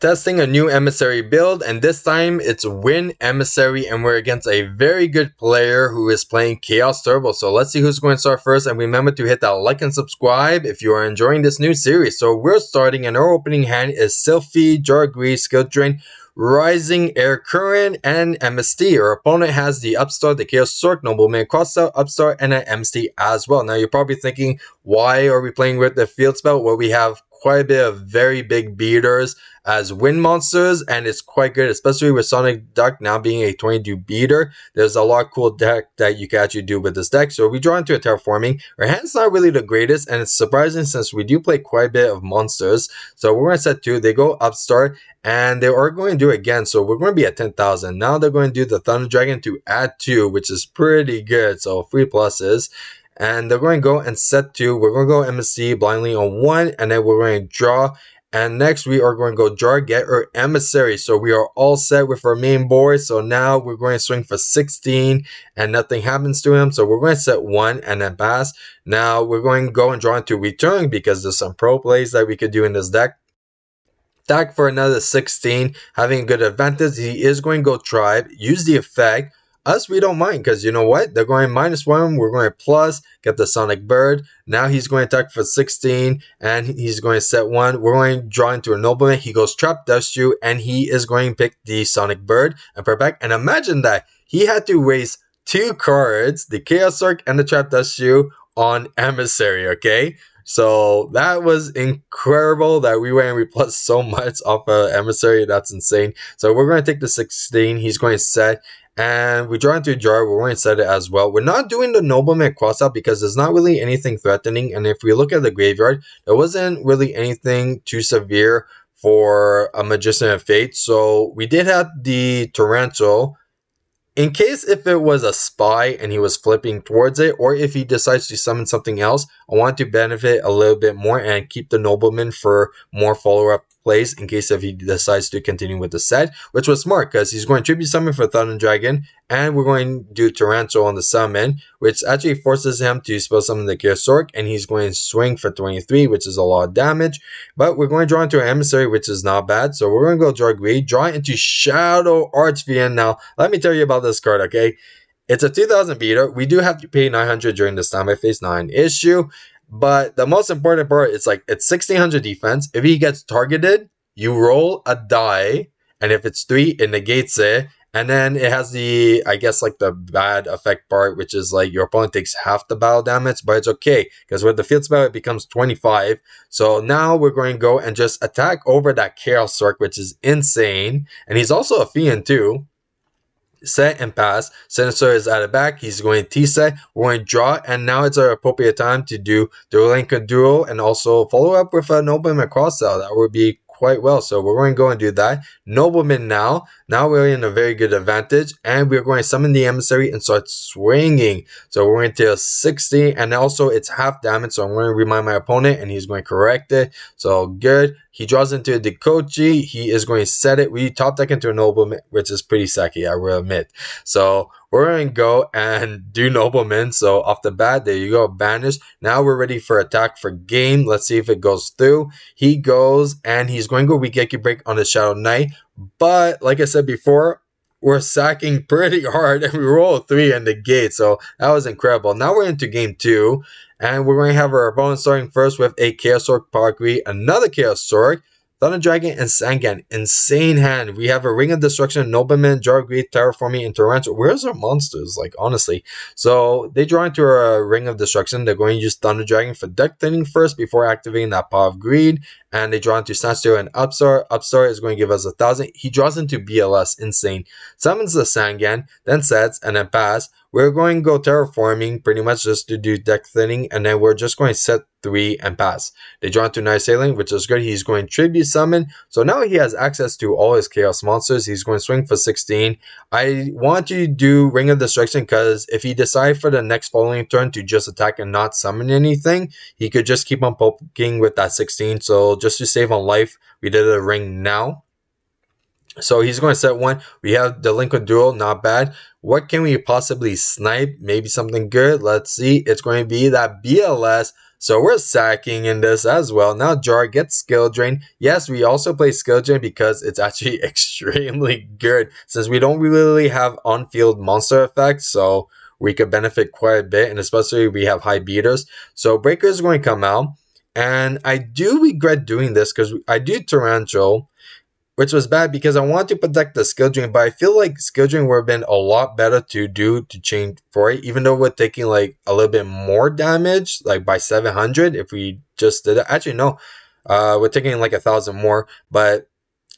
Testing a new emissary build, and this time it's Wind Emissary, and we're against a very good player who is playing Chaos Turbo. So let's see who's going to start first, and remember to hit that like and subscribe if you are enjoying this new series. So we're starting, and our opening hand is Sylphie, Jargri, Skill Drain, Rising Air Current, and MST. Our opponent has the Upstart, the Chaos Sork, Nobleman, Crossout, Upstart, and an MST as well. Now you're probably thinking, why are we playing with the field spell? Well, we have quite a bit of very big beaters as wind monsters, and it's quite good, especially with Sonic Duck now being a 22 beater. There's a lot of cool deck that you can actually do with this deck. So we draw into a terraforming. Our hand's not really the greatest, and it's surprising since we do play quite a bit of monsters. So we're going to set 2. They go Upstart, and they are going to do it again. So we're going to be at 10,000. Now they're going to do the Thunder Dragon to add 2, which is pretty good. So 3 pluses. And they're going to go and set 2. We're going to go MSC blindly on 1, and then we're going to draw. And next we are going to go draw, get our emissary. So we are all set with our main board. So now we're going to swing for 16 and nothing happens to him. So we're going to set 1 and then pass. Now we're going to go and draw into return because there's some pro plays that we could do in this deck. Attack for another 16, having a good advantage. He is going to go tribe, use the effect. Us, we don't mind because you know what? They're going -1. We're going to plus, get the Sonic Bird. Now he's going to attack for 16 and he's going to set 1. We're going to draw into a Nobleman. He goes Trap Dust You and he is going to pick the Sonic Bird and put back. And imagine that he had to waste 2 cards, the Chaos Arc and the Trap Dust You, on Emissary, okay? So that was incredible that we went and we plus so much off of Emissary. That's insane. So we're going to take the 16. He's going to set. And we draw into a jar. We're going to set it as well. We're not doing the Nobleman crossout because there's not really anything threatening. And if we look at the graveyard, there wasn't really anything too severe for a Magician of Fate. So we did have the Torrential. In case if it was a spy and he was flipping towards it, or if he decides to summon something else, I want to benefit a little bit more and keep the Nobleman for more follow-up plays in case if he decides to continue with the set, which was smart because he's going to tribute summon for Thunder Dragon, and we're going to do Torrential on the summon, which actually forces him to spell summon the Chaos Sork, and he's going to swing for 23, which is a lot of damage. But we're going to draw into an Emissary, which is not bad. So we're going to go draw Greed, draw into Shadow Archfiend. Now, let me tell you about this card, okay? It's a 2000 beater. We do have to pay 900 during this time. I face 9 issue. But the most important part is like it's 1600 defense. If he gets targeted, you roll a die, and if it's 3, it negates it. And then it has the, I guess, like the bad effect part, which is like your opponent takes half the battle damage, but it's okay because with the field spell it becomes 25. So now we're going to go and just attack over that Chaos Sork, which is insane. And he's also a fiend too. Set and pass. Sinister is at the back. He's going to T-set. We're going to draw, and now it's our appropriate time to do Dueling Duel and also follow up with a Nobleman Crossout. That would be quite well. So we're going to go and do that. Nobleman now. Now we're in a very good advantage, and we're going to summon the Emissary and start swinging. So we're going to 60, and also it's half damage. So I'm going to remind my opponent, and he's going to correct it. So good. He draws into a Dekochi. He is going to set it. We top deck into a Nobleman, which is pretty sacky, I will admit. So we're going to go and do Nobleman. So off the bat, there you go, banish. Now we're ready for attack for game. Let's see if it goes through. He goes, and he's going to go Weekeki Break on the Shadow Knight. But like I said before, we're sacking pretty hard, and we roll a 3 and negate. So that was incredible. Now we're into game 2. And we're going to have our opponent starting first with a Chaos Sork, Parkry, another Chaos Sork, Thunder Dragon, and Sangan. Insane hand. We have a Ring of Destruction, Nobleman, Jargri, Terraforming, and Torrential. Where's our monsters? Like, honestly. So they draw into a Ring of Destruction. They're going to use Thunder Dragon for deck thinning first before activating that Paw of Greed. And they draw into Snatchtail and Upstart. Upstart is going to give us 1,000. He draws into BLS. Insane. Summons the Sangan, then sets, and then pass. We're going to go Terraforming pretty much just to do deck thinning, and then we're just going to set 3 and pass. They draw into Night Sailing, which is good. He's going to Tribute Summon, so now he has access to all his Chaos monsters. He's going to swing for 16. I want to do Ring of Destruction because if he decides for the next following turn to just attack and not summon anything, he could just keep on poking with that 16. So just to save on life, we did a ring now. So he's going to set 1. We have Delinquent Duel, not bad. What can we possibly snipe? Maybe something good. Let's see. It's going to be that BLS So we're sacking in this as well. Now Jar gets Skill Drain. Yes, we also play Skill Drain because it's actually extremely good. Since we don't really have on-field monster effects, so we could benefit quite a bit. And especially we have high beaters. So Breaker is going to come out. And I do regret doing this because I do Torrential, which was bad because I wanted to protect the skill drain, but I feel like skill drain would have been a lot better to do to change for it, even though we're taking like a little bit more damage, like by 700 if we just did it. Actually, no, we're taking like 1,000 more, but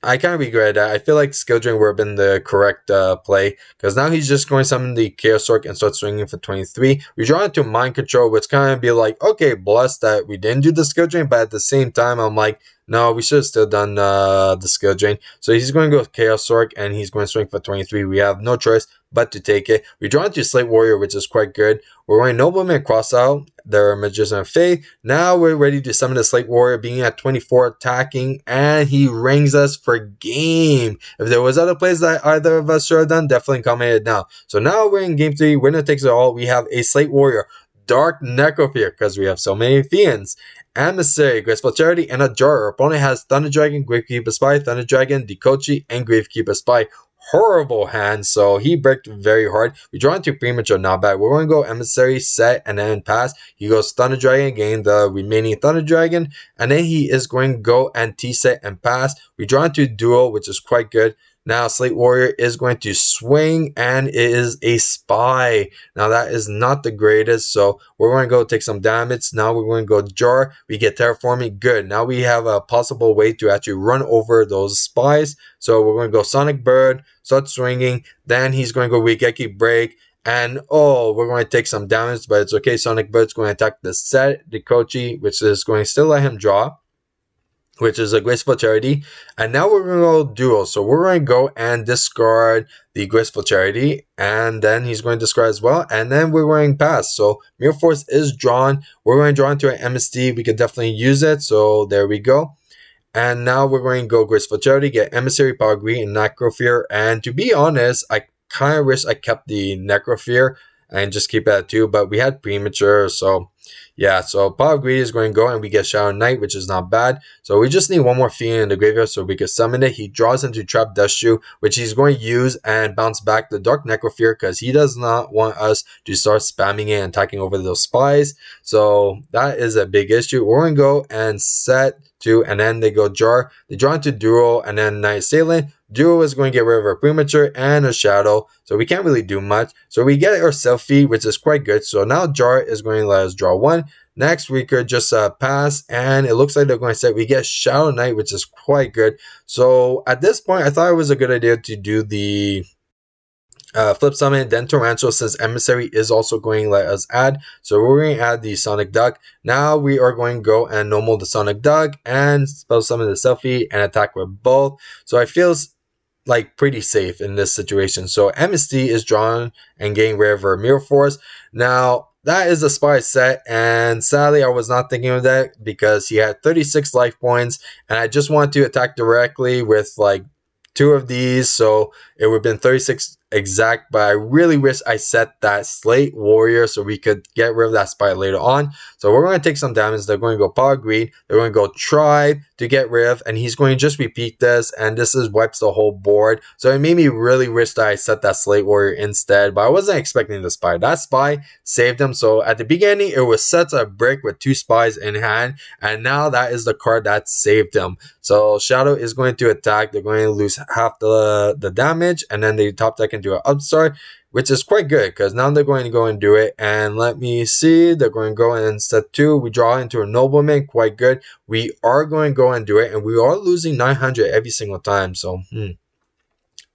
I kind of regret that. I feel like Skill Drain would have been the correct play because now he's just going to summon the Chaos Orc and start swinging for 23. We draw into Mind Control, which kind of be like, okay, blessed that we didn't do the Skill Drain, but at the same time, I'm like, no, we should have still done the Skill Drain. So he's going to go with Chaos Orc and he's going to swing for 23. We have no choice but to take it. We draw into Slate Warrior, which is quite good. We're going Nobleman Cross out. Their Magician of Faith. Now we're ready to summon the Slate Warrior, being at 24 attacking, and he rings us for game. If there was other plays that either of us should have done, definitely comment it down. So now we're in game 3. Winner takes it all. We have a Slate Warrior, Dark Necrophere, because we have so many Fiends, Emissary, Graceful Charity, and a Jar. Our opponent has Thunder Dragon, Gravekeeper Spy, Thunder Dragon, Dekochi, and Gravekeeper Spy. Horrible hand, so he bricked very hard. We draw into Premature, not bad. We're going to go Emissary, set, and then pass. He goes Thunder Dragon, gain the remaining Thunder Dragon, and then he is going to go and T-set and pass. We draw into Duel, which is quite good. Now, Slate Warrior is going to swing, and it is a Spy. Now, that is not the greatest, so we're going to go take some damage. Now, we're going to go Jar. We get Terraforming. Good. Now, we have a possible way to actually run over those Spies. So, we're going to go Sonic Bird, start swinging. Then, he's going to go Rigeki Break. And, oh, we're going to take some damage, but it's okay. Sonic Bird's going to attack the set, the Kochi, which is going to still let him draw, which is a Graceful Charity. And now we're going to go Duel. So we're going to go and discard the Graceful Charity. And then he's going to discard as well. And then we're going to pass. So Mirror Force is drawn. We're going to draw into an MSD. We could definitely use it. So there we go. And now we're going to go Graceful Charity, get Emissary, Power Greed, and Necrofear. And to be honest, I kind of wish I kept the Necrofear and just keep it at 2. But we had Premature, so yeah, so Power of Greed is going to go and we get Shadow Knight, which is not bad. So we just need one more Fiend in the graveyard so we can summon it. He draws into Trap Dustshoe, which he's going to use and bounce back the Dark Necrofear because he does not want us to start spamming it and attacking over those Spies. So that is a big issue. We're going to go and set 2, and then they go Jar. They draw into Duel and then Night Assailant. Duel is going to get rid of our Premature and a Shadow, so we can't really do much. So we get our Selfie, which is quite good. So now Jar is going to let us draw 1. Next, we could just pass, and it looks like they're going to set. We get Shadow Knight, which is quite good. So at this point, I thought it was a good idea to do the flip summon, then Torrential, since Emissary is also going to let us add. So we're going to add the Sonic Duck. Now we are going to go and normal the Sonic Duck and spell summon the Selfie and attack with both. So I feel like pretty safe in this situation. So MSD is drawn and getting rid of her Mirror Force. Now that is a Spy set, and sadly I was not thinking of that because he had 36 life points and I just wanted to attack directly with like 2 of these, so it would have been 36 exact, but I really wish I set that Slate Warrior so we could get rid of that Spy later on. So we're going to take some damage. They're going to go Power Greed. They're going to go Tribe to get rid of, and he's going to just repeat this, and this is wipes the whole board. So it made me really wish that I set that Slate Warrior instead, but I wasn't expecting the Spy. That Spy saved him. So at the beginning, it was set a brick with 2 Spies in hand, and now that is the card that saved him. So Shadow is going to attack. They're going to lose half the damage, and then they top deck into an Upstart, which is quite good because now they're going to go and do it. And let me see, they're going to go and set 2. We draw into a Nobleman, quite good. We are going to go and do it, and we are losing 900 every single time. So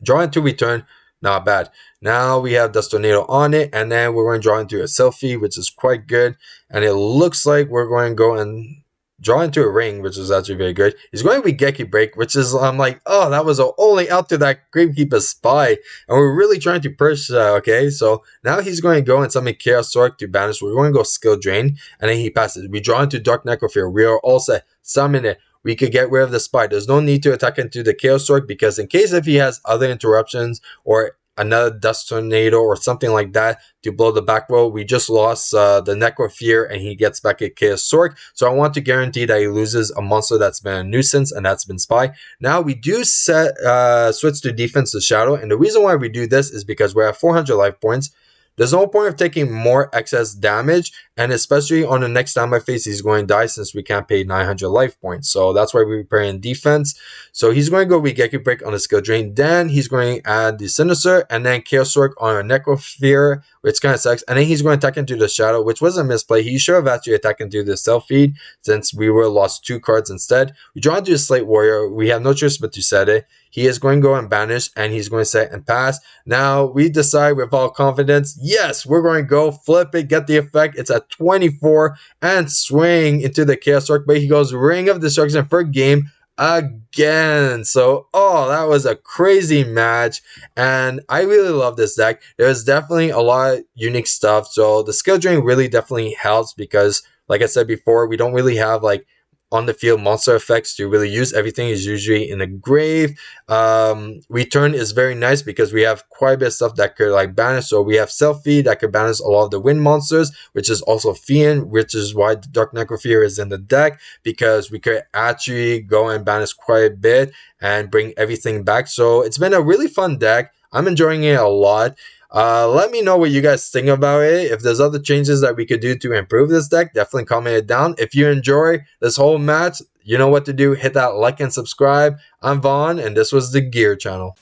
draw into return, not bad. Now we have Dust Tornado on it, and then we're going to draw into a Selfie, which is quite good. And it looks like we're going to go and draw into a Ring, which is actually very good. He's going to be Rigeki Break, which is, I'm like, oh, that was only out to that Gravekeeper Spy. And we're really trying to push, okay? So now he's going to go and summon Chaos Orc to banish. We're going to go Skill Drain, and then he passes. We draw into Dark Necrofear. We are all set. Summon it. We could get rid of the Spy. There's no need to attack into the Chaos Orc because in case if he has other interruptions or another Dust Tornado or something like that to blow the back row. We just lost the Necrofear and he gets back a Chaos Sork. So I want to guarantee that he loses a monster that's been a nuisance, and that's been Spy. Now we do switch to defense to Shadow, and the reason why we do this is because we're at 400 life points. There's no point of taking more excess damage, and especially on the next standby phase, he's going to die since we can't pay 900 life points. So that's why we prepare in defense. So he's going to go Regeki Break on the skill drain. Then he's going to add the Sinister and then Chaos Sork on a Necrofear, which kind of sucks. And then he's going to attack into the Shadow, which was a misplay. He should have actually attacked into the Self Feed since we were lost 2 cards instead. We draw into a Slate Warrior. We have no choice but to set it. He is going to go and banish, and he's going to set and pass. Now we decide with all confidence, yes, we're going to go flip it, get the effect. It's at 24 and swing into the Chaos Sork, but he goes Ring of Destruction for game again. So, that was a crazy match, and I really love this deck. There's definitely a lot of unique stuff. So the skill drain really definitely helps because, like I said before, we don't really have like on the field monster effects to really use. Everything is usually in the grave. Return is very nice because we have quite a bit of stuff that could like banish. So we have Self Feed that could banish a lot of the wind monsters, which is also Fiend, which is why the Dark Necrofear is in the deck, because we could actually go and banish quite a bit and bring everything back. So it's been a really fun deck. I'm enjoying it a lot. Let me know what you guys think about it. If there's other changes that we could do to improve this deck, definitely comment it down. If you enjoy this whole match, you know what to do. Hit that like and subscribe. I'm Vaughn, and this was the Gear Channel.